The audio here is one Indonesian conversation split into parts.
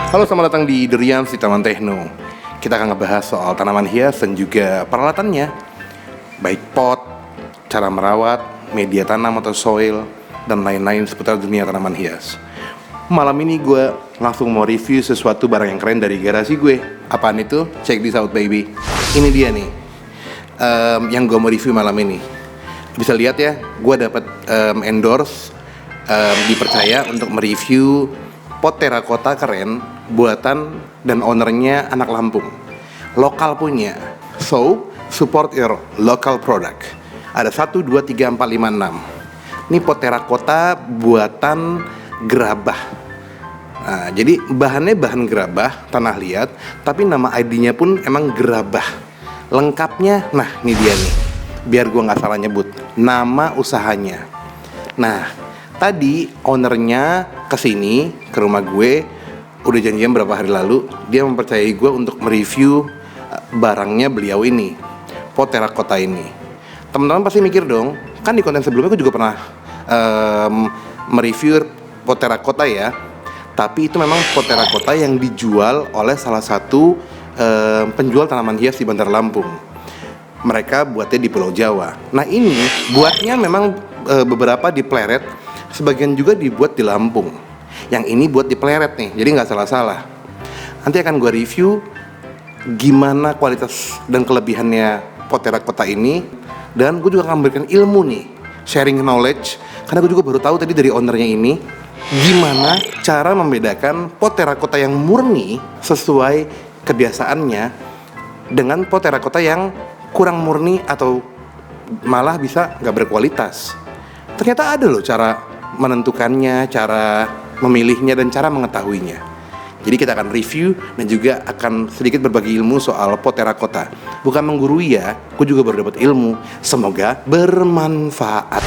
Halo, selamat datang di Durians di Taman Tekno. Kita akan ngebahas soal tanaman hias dan juga peralatannya, baik pot, cara merawat, media tanam atau soil, dan lain-lain seputar dunia tanaman hias. Malam ini gue langsung mau review sesuatu barang yang keren dari garasi gue. Apaan itu? Check this out baby. Ini dia nih, yang gue mau review malam ini. Bisa lihat ya, gue dapat endorse, dipercaya untuk mereview pot terakota keren buatan dan ownernya anak Lampung, lokal punya. So, support your local product. Ada 1, 2, 3, 4, 5, 6. Ini pot terakota buatan gerabah. Nah, jadi bahannya bahan gerabah, tanah liat, tapi nama ID-nya pun emang gerabah. Lengkapnya, nah ini dia nih, biar gua nggak salah nyebut nama usahanya. Nah, tadi ownernya kesini ke rumah gue, udah janjian berapa hari lalu. Dia mempercayai gue untuk mereview barangnya beliau ini, pot terakota ini. Teman-teman pasti mikir dong, kan di konten sebelumnya gue juga pernah mereview pot terakota ya. Tapi itu memang pot terakota yang dijual oleh salah satu penjual tanaman hias di Bandar Lampung. Mereka buatnya di Pulau Jawa. Nah ini buatnya memang beberapa di Pleret, sebagian juga dibuat di Lampung. Yang ini buat di Pleret nih, jadi nggak salah-salah. Nanti akan gue review gimana kualitas dan kelebihannya pot terakota ini. Dan gue juga akan memberikan ilmu nih, sharing knowledge. Karena gue juga baru tahu tadi dari ownernya ini, gimana cara membedakan pot terakota yang murni sesuai kebiasaannya dengan pot terakota yang kurang murni atau malah bisa nggak berkualitas. Ternyata ada loh cara menentukannya, cara memilihnya, dan cara mengetahuinya. Jadi kita akan review dan juga akan sedikit berbagi ilmu soal pot terakota. Bukan menggurui ya, aku juga baru dapat ilmu. Semoga bermanfaat.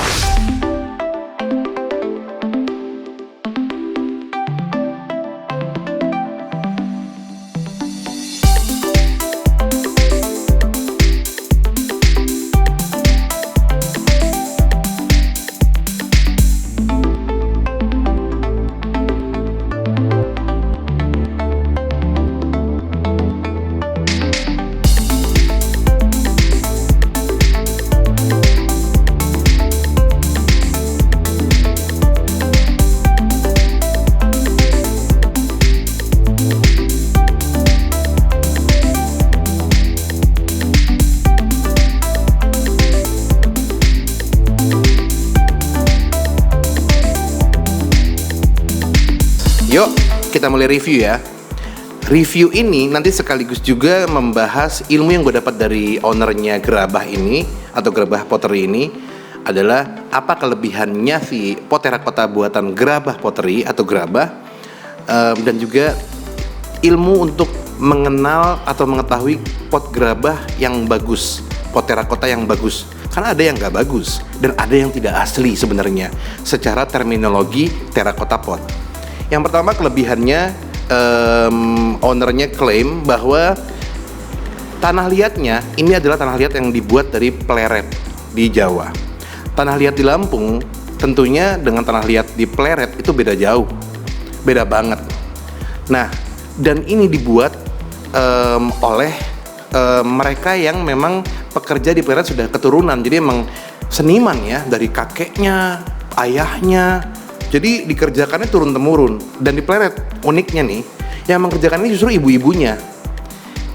Yuk, kita mulai review ya. Review ini nanti sekaligus juga membahas ilmu yang gue dapat dari ownernya gerabah ini, atau gerabah pottery ini, adalah apa kelebihannya si pot terakota buatan gerabah pottery atau gerabah, dan juga ilmu untuk mengenal atau mengetahui pot gerabah yang bagus, pot terakota yang bagus. Karena ada yang gak bagus dan ada yang tidak asli sebenarnya secara terminologi terakota pot. Yang pertama kelebihannya, ownernya klaim bahwa tanah liatnya ini adalah tanah liat yang dibuat dari Pleret di Jawa. Tanah liat di Lampung tentunya dengan tanah liat di Pleret itu beda jauh, beda banget. Nah, dan ini dibuat oleh mereka yang memang pekerja di Pleret sudah keturunan. Jadi emang seniman ya, dari kakeknya, ayahnya. Jadi dikerjakannya turun-temurun. Dan di Pleret uniknya nih, yang mengerjakan ini justru ibu-ibunya.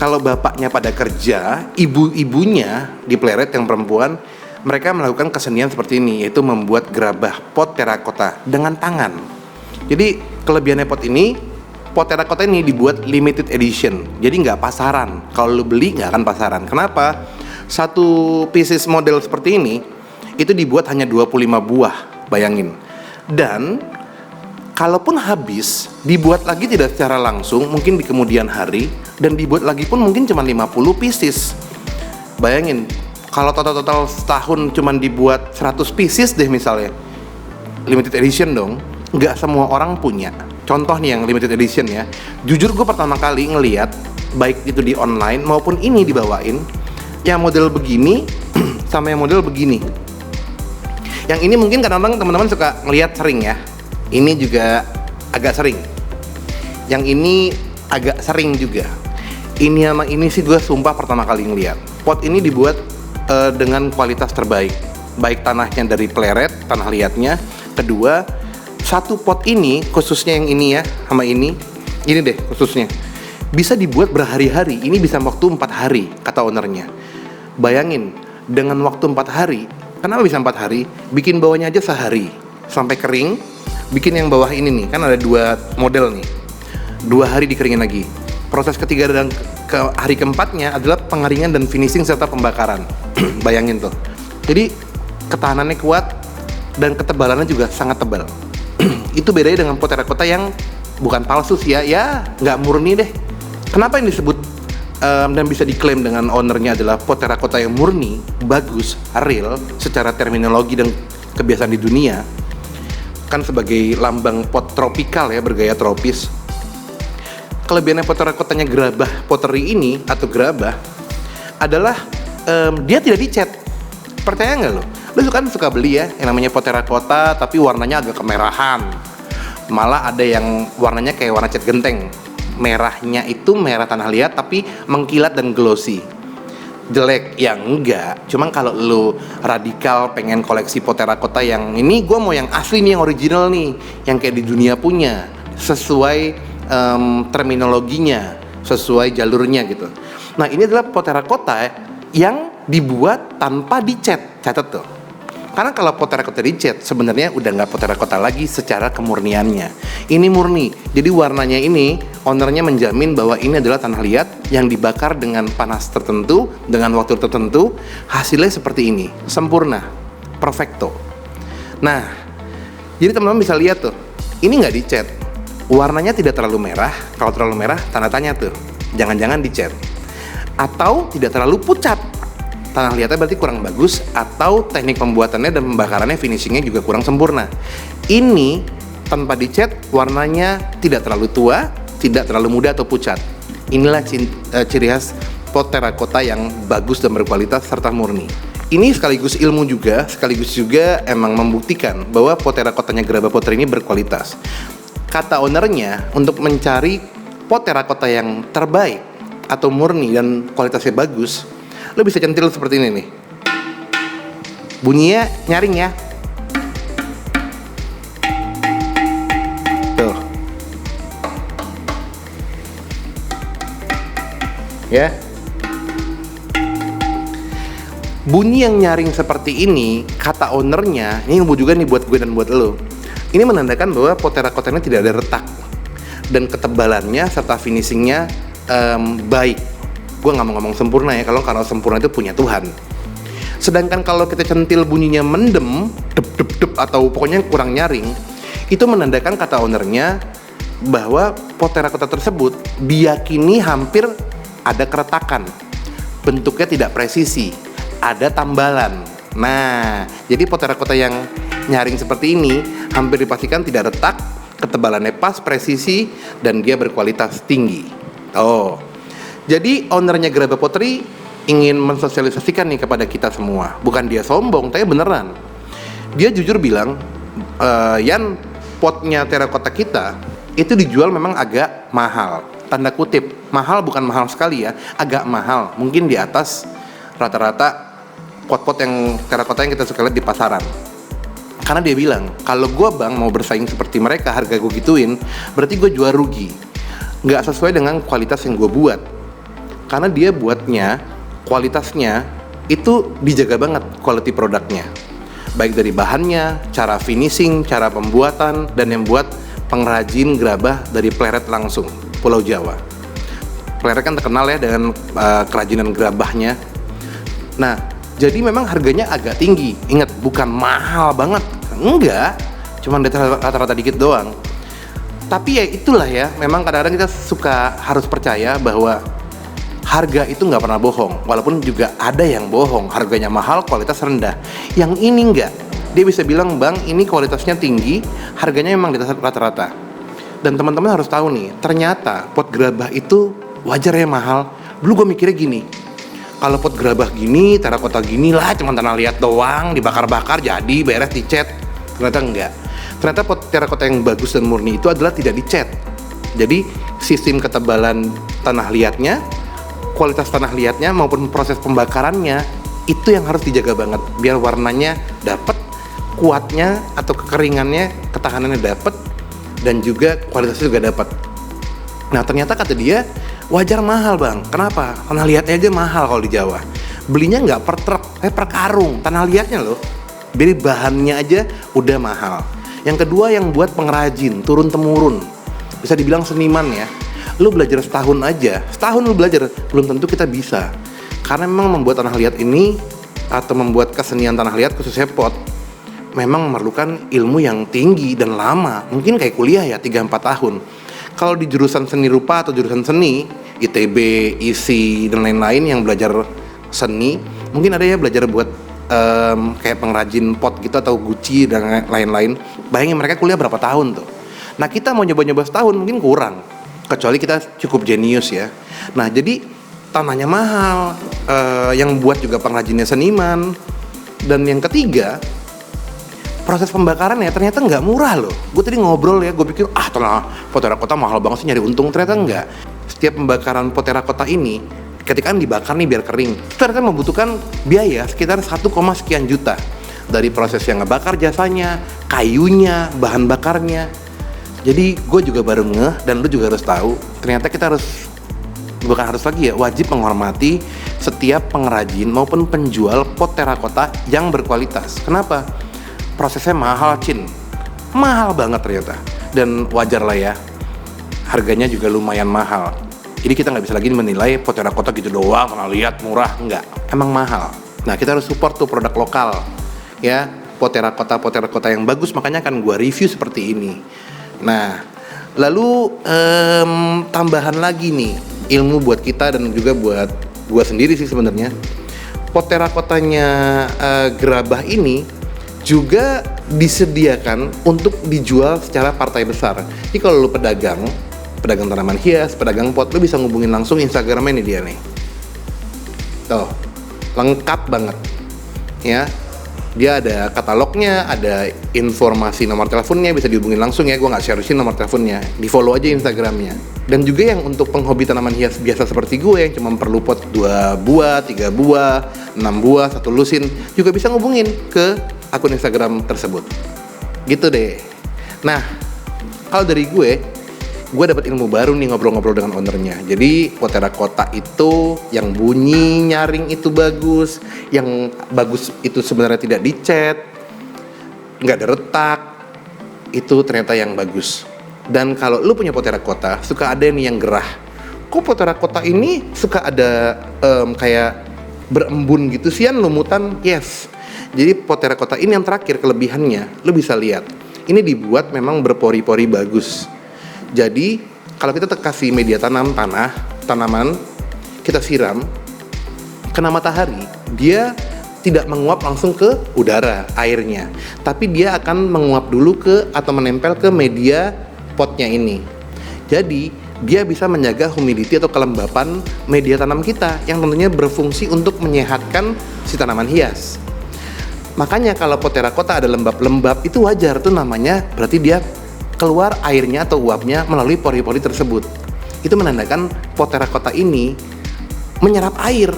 Kalau bapaknya pada kerja, ibu-ibunya di Pleret yang perempuan, mereka melakukan kesenian seperti ini, yaitu membuat gerabah pot terakota dengan tangan. Jadi kelebihannya pot terakota ini dibuat limited edition. Jadi nggak pasaran. Kalau lu beli nggak akan pasaran. Kenapa? Satu pieces model seperti ini itu dibuat hanya 25 buah, bayangin. Dan kalaupun habis, dibuat lagi tidak secara langsung, mungkin di kemudian hari, dan dibuat lagi pun mungkin cuma 50 pieces. Bayangin, kalau total setahun cuma dibuat 100 pieces deh misalnya, limited edition dong, nggak semua orang punya. Contoh nih yang limited edition ya, jujur gue pertama kali ngeliat, baik itu di online maupun ini dibawain, yang model begini sama yang model begini. Yang ini mungkin kadang-kadang teman-teman suka ngelihat sering ya. Ini juga agak sering. Yang ini agak sering juga. Ini sama ini sih gue sumpah pertama kali ngeliat. Pot ini dibuat dengan kualitas terbaik. Baik tanahnya dari pleret, tanah liatnya. Kedua, satu pot ini, khususnya yang ini ya, sama ini deh khususnya, bisa dibuat berhari-hari. Ini bisa waktu 4 hari, kata ownernya. Bayangin, dengan waktu 4 hari, kenapa bisa 4 hari? Bikin bawahnya aja sehari, sampai kering. Bikin yang bawah ini nih, kan ada 2 model nih. 2 hari dikeringin lagi. Proses ketiga dan hari keempatnya adalah pengeringan dan finishing serta pembakaran. Bayangin tuh. Jadi ketahanannya kuat dan ketebalannya juga sangat tebal. Itu bedanya dengan pot terakota yang bukan palsu sih ya nggak murni deh. Kenapa ini disebut dan bisa diklaim dengan ownernya adalah pot terakota yang murni, bagus, real secara terminologi dan kebiasaan di dunia? Kan sebagai lambang pot tropikal ya, bergaya tropis. Kelebihannya pot terakotanya Gerabah Pottery ini atau Gerabah adalah dia tidak dicat. Percaya nggak lo? Lo kan suka beli ya yang namanya pot terakota tapi warnanya agak kemerahan. Malah ada yang warnanya kayak warna cat genteng. Merahnya itu merah tanah liat tapi mengkilat dan glossy. Jelek ya enggak. Cuman kalau lo radikal pengen koleksi pot terakota yang ini, gue mau yang asli nih, yang original nih, yang kayak di dunia punya, sesuai terminologinya, sesuai jalurnya gitu. Nah, ini adalah pot terakota yang dibuat tanpa dicat. Catat tuh. Karena kalau pot terakota dicat sebenarnya udah nggak pot terakota lagi secara kemurniannya. Ini murni. Jadi warnanya ini ownernya menjamin bahwa ini adalah tanah liat yang dibakar dengan panas tertentu, dengan waktu tertentu, hasilnya seperti ini, sempurna, perfecto. Nah, jadi teman-teman bisa lihat tuh, ini nggak dicat. Warnanya tidak terlalu merah. Kalau terlalu merah, tanda tanya tuh, jangan-jangan dicat. Atau tidak terlalu pucat, tanah liatnya berarti kurang bagus. Atau teknik pembuatannya dan pembakarannya, finishingnya juga kurang sempurna. Ini tanpa dicat, warnanya tidak terlalu tua, tidak terlalu muda atau pucat. Inilah ciri khas pot terakota yang bagus dan berkualitas serta murni. Ini sekaligus ilmu juga, sekaligus juga emang membuktikan bahwa pot terakotanya Gerabah Pottery ini berkualitas. Kata ownernya, untuk mencari pot terakota yang terbaik atau murni dan kualitasnya bagus, lo bisa centil seperti ini nih. Bunyinya nyaring ya. Tuh. Ya. Bunyi yang nyaring seperti ini, kata ownernya, ini juga nih buat gue dan buat lo. Ini menandakan bahwa pot terakotanya tidak ada retak dan ketebalannya serta finishingnya baik. Gue nggak mau ngomong sempurna ya, kalau sempurna itu punya Tuhan. Sedangkan kalau kita centil bunyinya mendem, dep atau pokoknya kurang nyaring, itu menandakan kata ownernya bahwa pot terakota tersebut diyakini hampir ada keretakan, bentuknya tidak presisi, ada tambalan. Nah, jadi pot terakota yang nyaring seperti ini hampir dipastikan tidak retak, ketebalannya pas, presisi, dan dia berkualitas tinggi. Oh, jadi ownernya Gerabah Pottery ingin mensosialisasikan nih kepada kita semua. Bukan dia sombong, tapi beneran. Dia jujur bilang, Yan, potnya terakota kita itu dijual memang agak mahal. Tanda kutip, mahal bukan mahal sekali ya, agak mahal. Mungkin di atas rata-rata pot-pot yang terakota yang kita suka lihat di pasaran. Karena dia bilang, kalau gue bang mau bersaing seperti mereka, harga gue gituin, berarti gue jual rugi. Nggak sesuai dengan kualitas yang gue buat. Karena dia buatnya, kualitasnya, itu dijaga banget quality produknya. Baik dari bahannya, cara finishing, cara pembuatan, dan yang buat pengrajin gerabah dari Pleret langsung, Pulau Jawa. Pleret kan terkenal ya dengan kerajinan gerabahnya. Nah, jadi memang harganya agak tinggi. Ingat, bukan mahal banget. Enggak, cuma rata-rata dikit doang. Tapi ya itulah ya, memang kadang-kadang kita suka harus percaya bahwa harga itu nggak pernah bohong. Walaupun juga ada yang bohong, harganya mahal, kualitas rendah. Yang ini enggak. Dia bisa bilang, bang, ini kualitasnya tinggi, harganya memang di atas rata-rata. Dan teman-teman harus tahu nih, ternyata pot gerabah itu wajar ya mahal. Dulu gue mikirnya gini, kalau pot gerabah gini, terakota gini lah, cuma tanah liat doang, dibakar-bakar jadi beres dicat. Ternyata enggak. Ternyata pot terakota yang bagus dan murni itu adalah tidak dicat. Jadi sistem ketebalan tanah liatnya, kualitas tanah liatnya maupun proses pembakarannya itu yang harus dijaga banget biar warnanya dapet, kuatnya atau kekeringannya, ketahanannya dapet, dan juga kualitasnya juga dapet. Nah ternyata kata dia wajar mahal bang. Kenapa? Tanah liatnya aja mahal kalau di Jawa. Belinya nggak per truk, per karung. Tanah liatnya loh. Jadi bahannya aja udah mahal. Yang kedua yang buat pengrajin, turun temurun. Bisa dibilang seniman ya. Lu belajar setahun aja, setahun lu belajar, belum tentu kita bisa. Karena memang membuat tanah liat ini atau membuat kesenian tanah liat khususnya pot memang memerlukan ilmu yang tinggi dan lama. Mungkin kayak kuliah ya 3-4 tahun. Kalau di jurusan seni rupa atau jurusan seni, ITB, ISI, dan lain-lain yang belajar seni, mungkin ada ya belajar buat kayak pengrajin pot gitu atau guci dan lain-lain. Bayangin mereka kuliah berapa tahun tuh. Nah kita mau nyoba-nyoba setahun mungkin kurang, kecuali kita cukup jenius ya. Nah jadi tanahnya mahal, yang buat juga pengrajinnya seniman. Dan yang ketiga, proses pembakarannya ternyata nggak murah loh. Gue tadi ngobrol ya, gue pikir tanah pot terakota mahal banget sih nyari untung, ternyata enggak. Setiap pembakaran pot terakota ini, ketika dibakar nih biar kering, ternyata membutuhkan biaya sekitar 1, sekian juta. Dari proses yang ngebakar jasanya, kayunya, bahan bakarnya. Jadi gue juga baru ngeh, dan lu juga harus tahu, ternyata kita harus, bukan harus lagi ya, wajib menghormati setiap pengrajin maupun penjual pot terakota yang berkualitas. Kenapa? Prosesnya mahal, mahal banget ternyata, dan wajar lah ya, harganya juga lumayan mahal. Jadi kita nggak bisa lagi menilai pot terakota gitu doang, pernah lihat murah, enggak, emang mahal. Nah kita harus support tuh produk lokal ya, pot terakota yang bagus, makanya akan gua review seperti ini. Nah lalu tambahan lagi nih ilmu buat kita dan juga buat gua sendiri sih sebenarnya. Pot terakotanya Gerabah ini juga disediakan untuk dijual secara partai besar. Jadi kalau lu pedagang tanaman hias, pedagang pot, lu bisa ngubungin langsung Instagramnya nih dia nih. Tuh, lengkap banget ya. Dia ada katalognya, ada informasi nomor teleponnya, bisa dihubungin langsung ya. Gue nggak share nomor teleponnya, di follow aja Instagramnya. Dan juga yang untuk penghobi tanaman hias biasa seperti gue yang cuma perlu pot 2 buah, 3 buah, 6 buah, 1 lusin, juga bisa ngubungin ke akun Instagram tersebut. Gitu deh. Nah, kalau dari gue dapat ilmu baru nih ngobrol-ngobrol dengan ownernya. Jadi pot terakota itu yang bunyi nyaring itu bagus, yang bagus itu sebenarnya tidak dicat, nggak ada retak, itu ternyata yang bagus. Dan kalau lu punya pot terakota, suka ada nih yang gerah. Kok pot terakota ini suka ada kayak berembun gitu sian, lumutan? Yes. Jadi pot terakota ini yang terakhir kelebihannya, lu bisa lihat. Ini dibuat memang berpori-pori bagus. Jadi kalau kita kasih media tanaman, kita siram, kena matahari, dia tidak menguap langsung ke udara airnya, tapi dia akan menguap dulu ke atau menempel ke media potnya ini. Jadi dia bisa menjaga humidity atau kelembapan media tanam kita yang tentunya berfungsi untuk menyehatkan si tanaman hias. Makanya kalau pot terakota ada lembab-lembab itu wajar, tuh namanya berarti dia keluar airnya atau uapnya melalui pori-pori tersebut. Itu menandakan pot terakota ini menyerap air.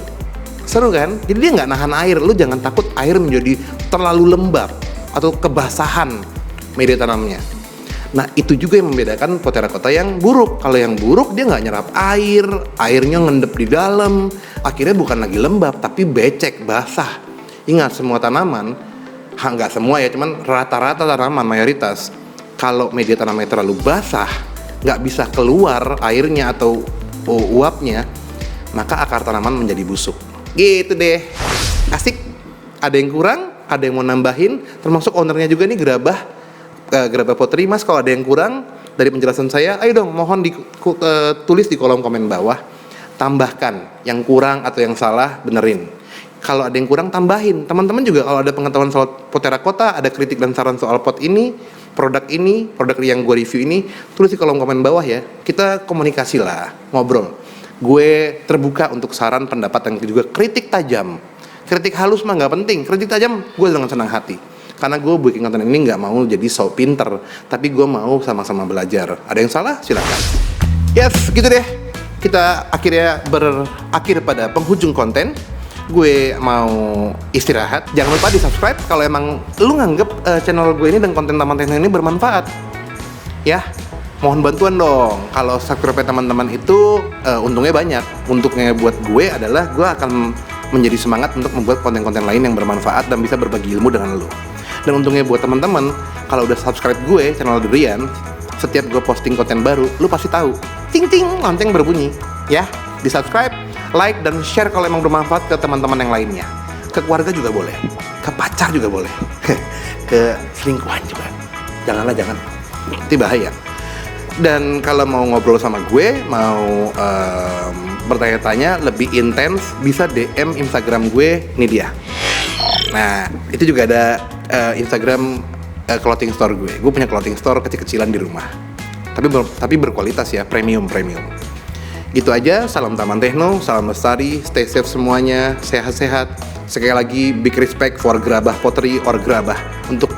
Seru kan? Jadi dia nggak nahan air. Lu jangan takut air menjadi terlalu lembab atau kebasahan media tanamnya. Nah itu juga yang membedakan pot terakota yang buruk. Kalau yang buruk dia nggak nyerap air, airnya ngendep di dalam, akhirnya bukan lagi lembab tapi becek, basah. Ingat semua tanaman, nggak semua ya, cuman rata-rata tanaman mayoritas, kalau media tanamnya terlalu basah, nggak bisa keluar airnya atau uapnya, maka akar tanaman menjadi busuk. Gitu deh. Asik. Ada yang kurang, ada yang mau nambahin, termasuk ownernya juga nih Gerabah Pottery. Mas kalau ada yang kurang dari penjelasan saya, ayo dong mohon tulis di kolom komen bawah. Tambahkan yang kurang atau yang salah, benerin. Kalau ada yang kurang tambahin. Teman-teman juga kalau ada pengetahuan soal pot terakota, ada kritik dan saran soal pot ini, produk yang gue review ini, tulis di kolom komen bawah ya. Kita komunikasi lah, ngobrol. Gue terbuka untuk saran, pendapat, dan juga kritik tajam. Kritik halus mah nggak penting, kritik tajam gue dengan senang hati. Karena gue bikin konten ini nggak mau jadi so pinter, tapi gue mau sama-sama belajar. Ada yang salah? Silakan. Yes, gitu deh. Kita akhirnya berakhir pada penghujung konten. Gue mau istirahat. Jangan lupa di subscribe kalau emang lu nganggep channel gue ini dan konten Taman Techno ini bermanfaat. Ya, mohon bantuan dong. Kalau subscribe teman-teman itu untungnya banyak. Untungnya buat gue adalah gue akan menjadi semangat untuk membuat konten-konten lain yang bermanfaat dan bisa berbagi ilmu dengan lu. Dan untungnya buat teman-teman, kalau udah subscribe gue channel Durian, setiap gue posting konten baru, lu pasti tahu. Ting ting, lonceng berbunyi. Ya, di subscribe, like dan share kalau emang bermanfaat ke teman-teman yang lainnya. Ke keluarga juga boleh, ke pacar juga boleh, ke selingkuhan juga. Janganlah, jangan. Itu bahaya. Dan kalau mau ngobrol sama gue, mau bertanya-tanya lebih intens, bisa DM Instagram gue, ini dia. Nah, itu juga ada Instagram clothing store gue. Gue punya clothing store kecil-kecilan di rumah. Tapi berkualitas ya, premium. Gitu aja, salam Taman Techno, salam lestari, stay safe semuanya, sehat-sehat. Sekali lagi, big respect for Gerabah Pottery or Gerabah untuk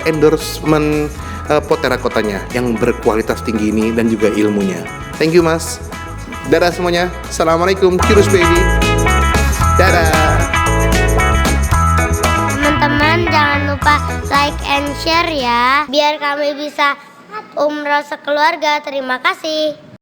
endorsement pot terakotanya yang berkualitas tinggi ini dan juga ilmunya. Thank you mas. Dadah semuanya. Assalamualaikum. Cheers baby. Dadah. Teman-teman jangan lupa like and share ya, biar kami bisa umroh sekeluarga. Terima kasih.